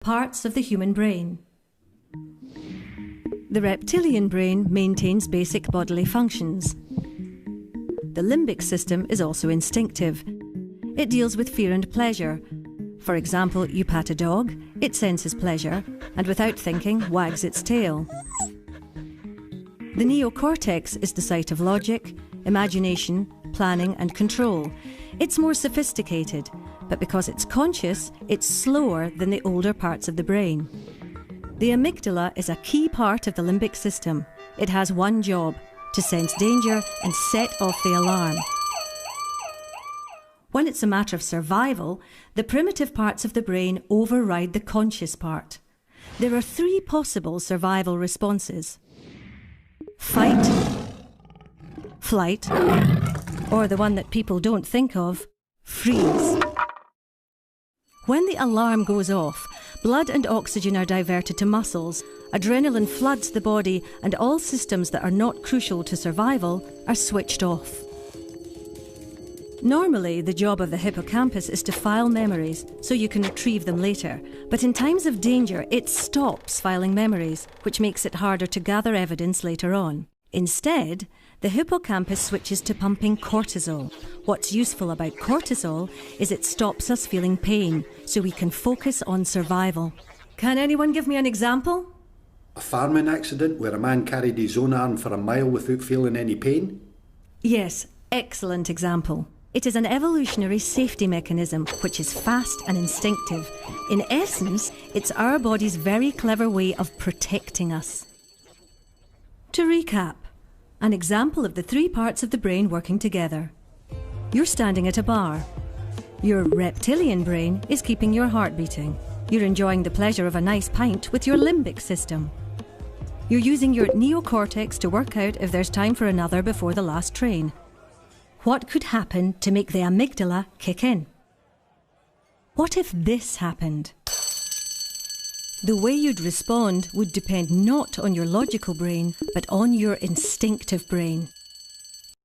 Parts of the human brain. The reptilian brain maintains basic bodily functions. The limbic system is also instinctive. It deals with fear and pleasure. For example, you pat a dog, it senses pleasure, and without thinking, wags its tail. The neocortex is the site of logic, imagination, planning and control. It's more sophisticated, but because it's conscious, it's slower than the older parts of the brain. The amygdala is a key part of the limbic system. It has one job: to sense danger and set off the alarm. When it's a matter of survival, the primitive parts of the brain override the conscious part. There are three possible survival responses: fight, flight, or the one that people don't think of, freeze. When the alarm goes off, blood and oxygen are diverted to muscles, adrenaline floods the body, and all systems that are not crucial to survival are switched off. Normally, the job of the hippocampus is to file memories so you can retrieve them later, but in times of danger, it stops filing memories, which makes it harder to gather evidence later on. Instead, the hippocampus switches to pumping cortisol. What's useful about cortisol is it stops us feeling pain, so we can focus on survival. Can anyone give me an example? A farming accident where a man carried his own arm for a mile without feeling any pain? Yes, excellent example. It is an evolutionary safety mechanism which is fast and instinctive. In essence, it's our body's very clever way of protecting us. To recap, an example of the three parts of the brain working together. You're standing at a bar. Your reptilian brain is keeping your heart beating. You're enjoying the pleasure of a nice pint with your limbic system. You're using your neocortex to work out if there's time for another before the last train. What could happen to make the amygdala kick in? What if this happened? The way you'd respond would depend not on your logical brain, but on your instinctive brain.